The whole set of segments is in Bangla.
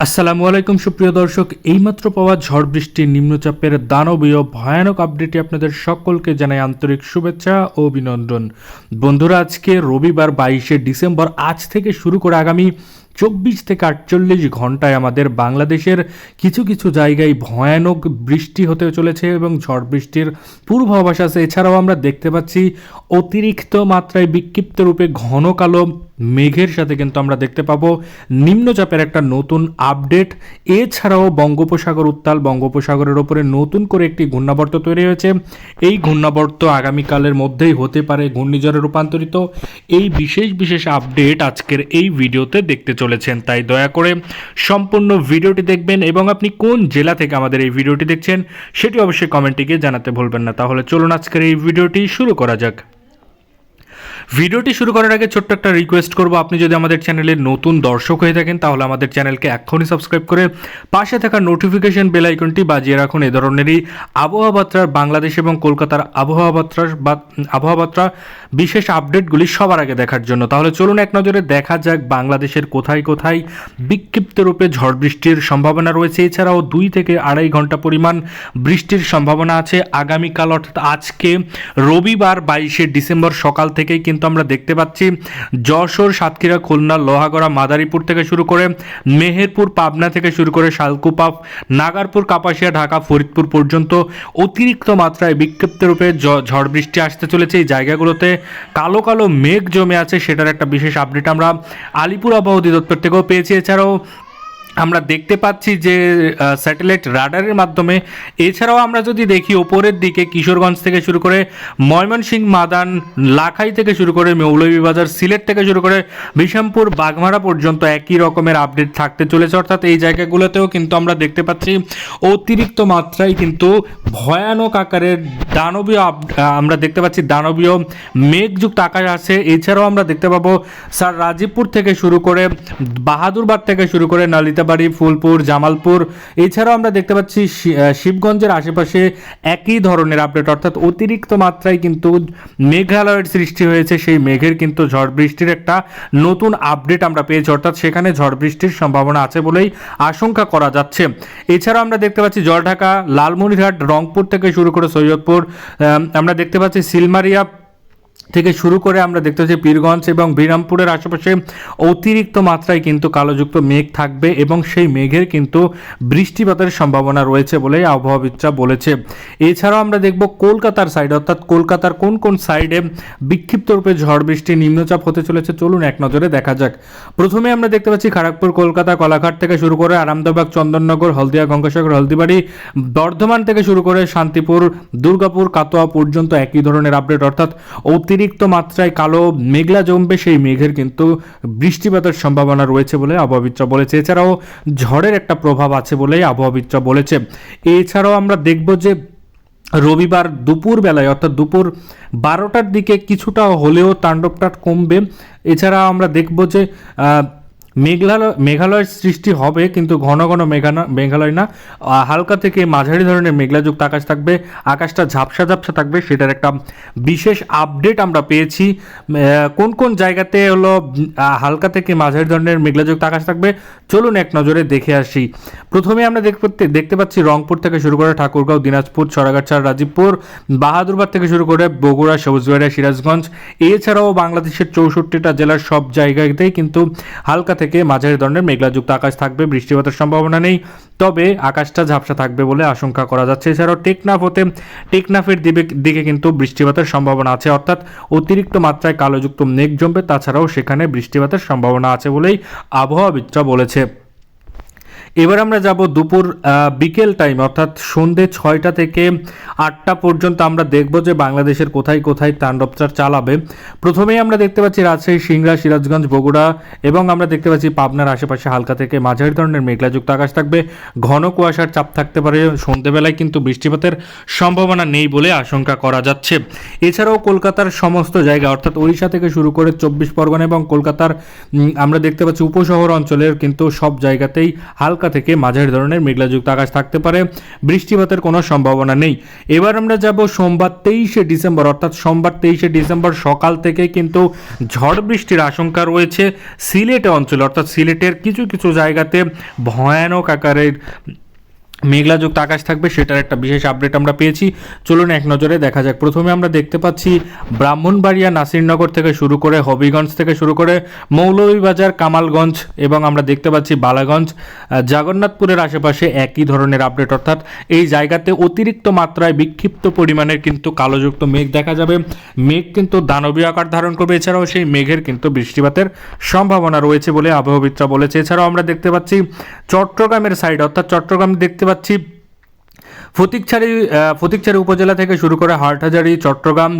আসসালামু আলাইকুম সুপ্রিয় দর্শক, এইমাত্র পাওয়া ঝড় বৃষ্টির নিম্নচাপের দানবীয় ভয়ানক আপডেটে আপনাদের সকলকে জানাই আন্তরিক শুভেচ্ছা ও অভিনন্দন। বন্ধুরা, আজকে রবিবার 22শে ডিসেম্বর। আজ থেকে শুরু করে আগামী 24 থেকে 48 ঘন্টায় আমাদের বাংলাদেশের কিছু কিছু জায়গায় ভয়ানক বৃষ্টি হতে চলেছে এবং ঝড় বৃষ্টির পূর্বাভাস আছে। এছাড়াও আমরা দেখতে পাচ্ছি অতিরিক্ত মাত্রায় বিক্ষিপ্ত রূপে ঘন কালো মেঘের সাথে কিন্তু আমরা দেখতে পাবো নিম্নচাপের একটা নতুন আপডেট। এছাড়াও বঙ্গোপসাগর উত্তাল, বঙ্গোপসাগরের ওপরে নতুন করে একটি ঘূর্ণাবর্ত তৈরি হয়েছে। এই ঘূর্ণাবর্ত আগামীকালের মধ্যেই হতে পারে ঘূর্ণিঝড়ে রূপান্তরিত। এই বিশেষ বিশেষ আপডেট আজকের এই ভিডিওতে দেখতে চলেছেন, তাই দয়া করে সম্পূর্ণ ভিডিওটি দেখবেন এবং আপনি কোন জেলা থেকে আমাদের এই ভিডিওটি দেখছেন সেটি অবশ্যই কমেন্টে গিয়ে জানাতে ভুলবেন না। তাহলে চলুন আজকের এই ভিডিওটি শুরু করা যাক। ভিডিওটি শুরু করার আগে ছোট্ট একটা রিকোয়েস্ট করব, আপনি যদি আমাদের চ্যানেলের নতুন দর্শক হয়ে থাকেন তাহলে আমাদের চ্যানেলকে এখনই সাবস্ক্রাইব করে পাশে থাকা নোটিফিকেশন বেল আইকনটি বাজিয়ে রাখুন এ ধরনেরই আবহাওয়া বার্তার, বাংলাদেশ এবং কলকাতার আবহাওয়া বার্তা বিশেষ আপডেটগুলি সবার আগে দেখার জন্য। তাহলে চলুন এক নজরে দেখা যাক বাংলাদেশের কোথায় কোথায় বিক্ষিপ্ত রূপে ঝড় বৃষ্টির সম্ভাবনা রয়েছে। এছাড়াও 2 থেকে 2.5 ঘন্টা পরিমাণ বৃষ্টির সম্ভাবনা আছে আগামীকাল, অর্থাৎ আজকে রবিবার 22শে ডিসেম্বর সকাল থেকেই কিন্তু আমরা দেখতে পাচ্ছি যশোর, সাতক্ষীরা, খুলনা, লোহাগড়া, মাদারীপুর থেকে শুরু করে মেহেরপুর, পাবনা থেকে শুরু করে শালকুপা, নাগারপুর, কাপাসিয়া, ঢাকা, ফরিদপুর পর্যন্ত অতিরিক্ত মাত্রায় বিক্ষিপ্ত রূপে ঝড় বৃষ্টি আসতে চলেছে। এই জায়গাগুলোতে কালো কালো মেঘ জমে আছে, সেটার একটা বিশেষ আপডেট আমরা আলিপুর আবহাওয়া অধিদপ্তর থেকেও পেয়েছি। এছাড়াও আমরা দেখতে পাচ্ছি যে স্যাটেলাইট রাডারের মাধ্যমে, এছাড়াও আমরা যদি দেখি ওপরের দিকে কিশোরগঞ্জ থেকে শুরু করে ময়মনসিংহ, মাদান, লাখাই থেকে শুরু করে মৌলভীবাজার, সিলেট থেকে শুরু করে বিশামপুর, বাগমারা পর্যন্ত একই রকমের আপডেট থাকতে চলেছে। অর্থাৎ এই জায়গাগুলোতেও কিন্তু আমরা দেখতে পাচ্ছি অতিরিক্ত মাত্রায় কিন্তু ভয়ানক আকারের দানবীয় আমরা দেখতে পাচ্ছি দানবীয় মেঘযুক্ত আকাশ আছে। এছাড়াও আমরা দেখতে পাবো স্যার রাজীবপুর থেকে শুরু করে বাহাদুরবাদ থেকে শুরু করে নালিতাবাড়ি, ফুলপুর, জামালপুর, এছাড়াও আমরা দেখতে পাচ্ছি শিবগঞ্জের আশেপাশে একই ধরনের আপডেট। অর্থাৎ অতিরিক্ত মাত্রায় কিন্তু মেঘালয়ের সৃষ্টি হয়েছে, সেই মেঘের কিন্তু ঝড় বৃষ্টির একটা নতুন আপডেট আমরা পেয়েছি। অর্থাৎ সেখানে ঝড় বৃষ্টির সম্ভাবনা আছে বলেই আশঙ্কা করা যাচ্ছে। এছাড়াও আমরা দেখতে পাচ্ছি জলঢাকা, লালমনিরহাট, রংপুর থেকে শুরু করে সৈয়দপুর, আমরা দেখতে পাচ্ছি সিলমারিয়া থেকে শুরু করে আমরা দেখতে পাচ্ছি পীরগঞ্জ এবং বিরামপুরের আশেপাশে অতিরিক্ত মাত্রায় কিন্তু কালোযুক্ত মেঘ থাকবে এবং সেই মেঘের কিন্তু বৃষ্টিপাতের সম্ভাবনা রয়েছে বলেই আবহাওয়াবিদরা বলেছে। এছাড়াও আমরা দেখব কলকাতার সাইডে, অর্থাৎ কলকাতার কোন কোন সাইডে বিক্ষিপ্ত রূপে ঝড় বৃষ্টি নিম্নচাপ হতে চলেছে চলুন এক নজরে দেখা যাক। প্রথমে আমরা দেখতে পাচ্ছি খড়গপুর, কলকাতা, কলাঘাট থেকে শুরু করে আরামবাগ, চন্দননগর, হলদিয়া, গঙ্গাসাগর, হলদিবাড়ি, বর্ধমান থেকে শুরু করে শান্তিপুর, দুর্গাপুর, কাটোয়া পর্যন্ত একই ধরনের আপডেট। অর্থাৎ অতিরিক্ত মাত্রায় কালো মেঘলা জমবে, সেই মেঘের কিন্তু বৃষ্টিপাতের সম্ভাবনা রয়েছে বলে আবহাওয়াবিদরা বলেছে। এছাড়াও ঝড়ের একটা প্রভাব আছে বলেই আবহাওয়াবিদরা বলেছে। এছাড়াও আমরা দেখব যে রবিবার দুপুর বেলায়, অর্থাৎ দুপুর 12টার কিছুটা হলেও তাণ্ডবটা কমবে। এছাড়া আমরা দেখব যে মেঘালয়ের সৃষ্টি হবে, কিন্তু ঘন ঘন মেঘালয় না, হালকা থেকে মাঝারি ধরনের মেঘলাযুক্ত আকাশ থাকবে, আকাশটা ঝাপসা ঝাপসা থাকবে, সেটার একটা বিশেষ আপডেট আমরা পেয়েছি। কোন কোন জায়গাতে হলো হালকা থেকে মাঝারি ধরনের মেঘলাযুক্ত আকাশ থাকবে চলুন এক নজরে দেখে আসি। প্রথমে আমরা দেখতে পাচ্ছি রংপুর থেকে শুরু করে ঠাকুরগাঁও, দিনাজপুর, সরাগাছা, রাজীবপুর, বাহাদুরবাদ থেকে শুরু করে বগুড়া, সবুজবাড়িয়া, সিরাজগঞ্জ, এছাড়াও বাংলাদেশের 64টা জেলার সব জায়গাতেই কিন্তু হালকা থেকে মাঝারি ধরনের মেঘলাযুক্ত আকাশ থাকবে, বৃষ্টিপাতের সম্ভাবনা নেই, তবে আকাশটা ঝাপসা থাকবে বলে আশঙ্কা করা যাচ্ছে। এছাড়াও টেকনাফের দিকে কিন্তু বৃষ্টিপাতের সম্ভাবনা আছে, অর্থাৎ অতিরিক্ত মাত্রায় কালোযুক্ত মেঘ জমবে, তাছাড়াও সেখানে বৃষ্টিপাতের সম্ভাবনা আছে বলেই আবহাওয়াবিদরা বলেছে। এবার আমরা যাব দুপুর বিকেল টাইম, অর্থাৎ সন্ধ্যে 6টা থেকে 8টা পর্যন্ত আমরা দেখব যে বাংলাদেশের কোথায় কোথায় তাণ্ডবচার চালাবে। প্রথমেই আমরা দেখতে পাচ্ছি রাজশাহী, সিংড়া, সিরাজগঞ্জ, বগুড়া এবং আমরা দেখতে পাচ্ছি পাবনার আশেপাশে হালকা থেকে মাঝারি ধরনের মেঘলাযুক্ত আকাশ থাকবে, ঘন কুয়াশার চাপ থাকতে পারে, সন্ধ্যেবেলায় কিন্তু বৃষ্টিপাতের সম্ভাবনা নেই বলে আশঙ্কা করা যাচ্ছে। এছাড়াও কলকাতার সমস্ত জায়গা, অর্থাৎ ওড়িশা থেকে শুরু করে 24 পরগনা এবং কলকাতার আমরা দেখতে পাচ্ছি উপশহর অঞ্চলের কিন্তু সব জায়গাতেই হালকা হালকা থেকে মাঝারি ধরনের মেঘলাযুক্ত আকাশ থাকতে পারে, বৃষ্টিপাতের কোনো সম্ভাবনা নেই। এবার আমরা যাব সোমবার 23শে ডিসেম্বর, অর্থাৎ সোমবার 23শে ডিসেম্বর সকাল থেকে কিন্তু ঝড় বৃষ্টির আশঙ্কা রয়েছে সিলেট অঞ্চলে, অর্থাৎ সিলেটের কিছু কিছু জায়গাতে ভয়ানক আকারের মেঘলাযুক্ত আকাশ থাকবে, সেটার একটা বিশেষ আপডেট আমরা পেয়েছি। চলুন এক নজরে দেখা যাক। প্রথমে আমরা দেখতে পাচ্ছি ব্রাহ্মণবাড়িয়া, নাসিরনগর থেকে শুরু করে হবিগঞ্জ থেকে শুরু করে মৌলভীবাজার, কামালগঞ্জ এবং আমরা দেখতে পাচ্ছি বালাগঞ্জ, জগন্নাথপুরের আশেপাশে একই ধরনের আপডেট, অর্থাৎ এই জায়গাতে অতিরিক্ত মাত্রায় বিক্ষিপ্ত পরিমাণের কিন্তু কালোযুক্ত মেঘ দেখা যাবে। মেঘ কিন্তু দানবীয় আকার ধারণ করবে, এছাড়াও সেই মেঘের কিন্তু বৃষ্টিপাতের সম্ভাবনা রয়েছে বলে আবহাওয়াবিদরা বলেছে। এছাড়াও আমরা দেখতে পাচ্ছি চট্টগ্রামের সাইড, অর্থাৎ চট্টগ্রাম দেখতে পাচ্ছি ফটিকছড়ি উপজেলা থেকে শুরু করে হাটহাজারী, চট্টগ্রাম,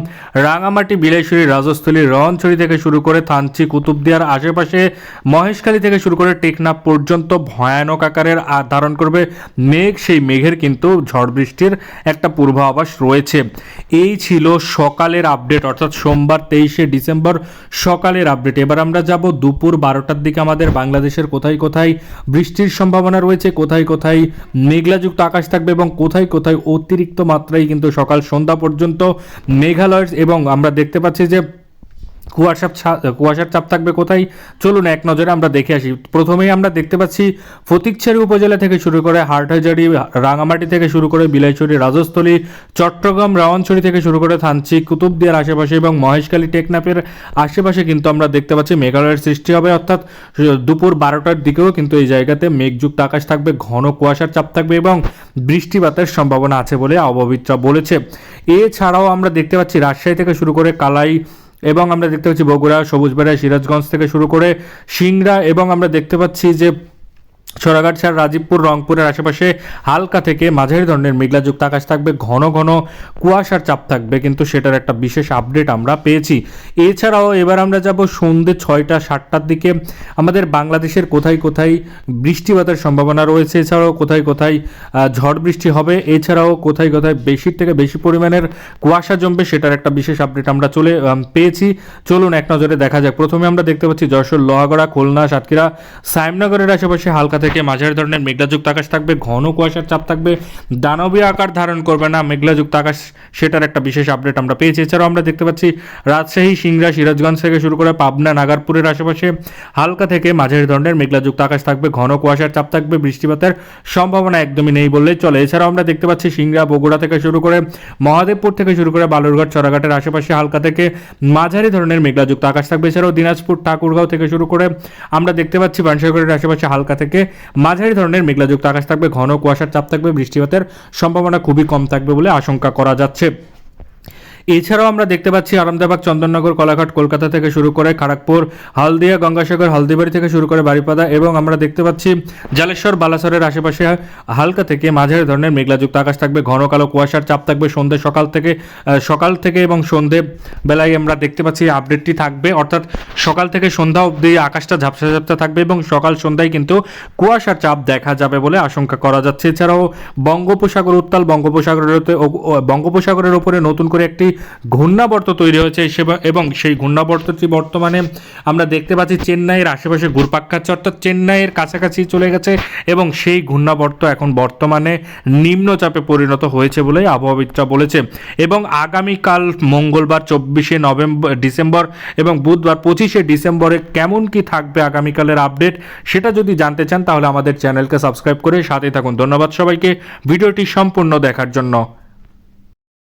রাঙামাটি, বিলাইছড়ি, রাজস্থলী, রওয়ানছড়ি থেকে শুরু করে থানচি, কুতুবদিয়ার আশেপাশে, মহেশখালী থেকে শুরু করে টেকনাফ পর্যন্ত ভয়ানক আকারের ধারণ করবে মেঘ। সেই মেঘের কিন্তু ঝড় বৃষ্টির একটা পূর্বাভাস রয়েছে। এই ছিল সকালের আপডেট, অর্থাৎ সোমবার 23শে ডিসেম্বর সকালের আপডেট। এবার আমরা যাব দুপুর 12টার দিকে আমাদের বাংলাদেশের কোথায় কোথায় বৃষ্টির সম্ভাবনা রয়েছে, কোথায় কোথায় মেঘলাযুক্ত আকাশ থাকবে এবং কোথায় কোথায় অতিরিক্ত মাত্রায় কিন্তু সকাল সন্ধ্যা পর্যন্ত মেঘালয়, এবং আমরা দেখতে পাচ্ছি যে কুয়াশার চাপ থাকবে কোথায়। চলুন এক নজরে আমরা দেখে আসি। প্রথমেই আমরা দেখতে পাচ্ছি ফটিকছড়ি উপজেলা থেকে শুরু করে হাটহাজারী, রাঙামাটি থেকে শুরু করে বিলাইছড়ি, রাজস্থলী, চট্টগ্রাম, রাওয়ানছড়ি থেকে শুরু করে থানচি, কুতুবদিয়ার আশেপাশে এবং মহেশখালী, টেকনাফের আশেপাশে কিন্তু আমরা দেখতে পাচ্ছি মেঘালয়ের সৃষ্টি হবে, অর্থাৎ দুপুর 12টার দিকেও কিন্তু এই জায়গাতে মেঘযুক্ত আকাশ থাকবে, ঘন কুয়াশার চাপ থাকবে এবং বৃষ্টিপাতের সম্ভাবনা আছে বলে আবহাওয়াবিদরা বলেছে। এছাড়াও আমরা দেখতে পাচ্ছি রাজশাহী থেকে শুরু করে কালাই, এবং আমরা দেখতে পাচ্ছি বগুড়া, সবুজবাড়িয়া, সিরাজগঞ্জ থেকে শুরু করে সিংড়া, এবং আমরা দেখতে পাচ্ছি যে সরাঘাট, রাজীবপুর, রংপুরের আশেপাশে হালকা থেকে মাঝারি ধরনের মেঘলাযুক্ত আকাশ থাকবে, ঘন ঘন কুয়াশার চাপ থাকবে, কিন্তু সেটার একটা বিশেষ আপডেট আমরা পেয়েছি। এছাড়াও এবার আমরা যাব সন্ধ্যে 6টা 7টার দিকে আমাদের বাংলাদেশের কোথায় কোথায় বৃষ্টিপাতের সম্ভাবনা রয়েছে, এছাড়াও কোথায় কোথায় ঝড় বৃষ্টি হবে, এছাড়াও কোথায় কোথায় বেশির থেকে বেশি পরিমাণের কুয়াশা জমবে, সেটার একটা বিশেষ আপডেট আমরা পেয়েছি। চলুন এক নজরে দেখা যাক। প্রথমে আমরা দেখতে পাচ্ছি যশোর, লোহাগড়া, খুলনা, সাতক্ষীরা, সাইমনগরের আশেপাশে হালকা থেকে মাঝারি ধরনের মেঘলাযুক্ত আকাশ থাকবে, ঘন কুয়াশার চাপ থাকবে, দানবীয় আকার ধারণ করবে না মেঘলাযুক্ত আকাশ, সেটার একটা বিশেষ আপডেট আমরা পেয়েছি। এছাড়াও আমরা দেখতে পাচ্ছি রাজশাহী, সিংড়া, সিরাজগঞ্জ থেকে শুরু করে পাবনা, নাগারপুরের আশেপাশে হালকা থেকে মাঝারি ধরনের মেঘলাযুক্ত আকাশ থাকবে, ঘন কুয়াশার চাপ থাকবে, বৃষ্টিপাতের সম্ভাবনা একদমই নেই বললেই চলে। এছাড়াও আমরা দেখতে পাচ্ছি সিংড়া, বগুড়া থেকে শুরু করে মহাদেবপুর থেকে শুরু করে বালুরঘাট, চড়াঘাটের আশেপাশে হালকা থেকে মাঝারি ধরনের মেঘলাযুক্ত আকাশ থাকবে। এছাড়াও দিনাজপুর, ঠাকুরগাঁও থেকে শুরু করে আমরা দেখতে পাচ্ছি বাঞ্ছাগড়ের আশেপাশে হালকা থেকে মাঝারি ধরনের মেঘলাযুক্ত আকাশ থাকবে, ঘন কুয়াশার চাপ থাকবে, বৃষ্টিপাতের সম্ভাবনা খুবই কম থাকবে বলে আশঙ্কা করা যাচ্ছে। এছাড়াও আমরা দেখতে পাচ্ছি আরামদাবাগ, চন্দননগর, কলাঘাট, কলকাতা থেকে শুরু করে খড়গপুর, হলদিয়া, গঙ্গাসাগর, হলদিবাড়ি থেকে শুরু করে বারিপাদা, এবং আমরা দেখতে পাচ্ছি জালেশ্বর, বালাসরের আশেপাশে হালকা থেকে মাঝারি ধরনের মেঘলাযুক্ত আকাশ থাকবে, ঘন কালো কুয়াশার চাপ থাকবে। সন্ধ্যে সকাল থেকে এবং সন্ধ্যে বেলায় আমরা দেখতে পাচ্ছি আপডেটটি থাকবে, অর্থাৎ সকাল থেকে সন্ধ্যা অবধি আকাশটা ঝাপসা ঝাপসা থাকবে এবং সকাল সন্ধ্যায় কিন্তু কুয়াশার চাপ দেখা যাবে বলে আশঙ্কা করা যাচ্ছে। এছাড়াও বঙ্গোপসাগর উত্তাল, বঙ্গোপসাগরের উপরে নতুন করে একটি ঘূর্ণাবর্ত তৈরি হয়েছে, এবং সেই ঘূর্ণাবর্তটি বর্তমানে আমরা দেখতে পাচ্ছি চেন্নাইয়ের আশেপাশে ঘুরপাক খাচ্ছে, অর্থাৎ চেন্নাইয়ের কাছাকাছি চলে গেছে, এবং সেই ঘূর্ণাবর্ত এখন বর্তমানে নিম্নচাপে পরিণত হয়েছে বলে আবহাওয়াবিদরা বলেছে। এবং আগামীকাল মঙ্গলবার 24শে ডিসেম্বর এবং বুধবার 25শে ডিসেম্বরে কেমন কি থাকবে আগামীকালের আপডেট, সেটা যদি জানতে চান তাহলে আমাদের চ্যানেলকে সাবস্ক্রাইব করে সাথে থাকুন। ধন্যবাদ সবাইকে ভিডিওটি সম্পূর্ণ দেখার জন্য।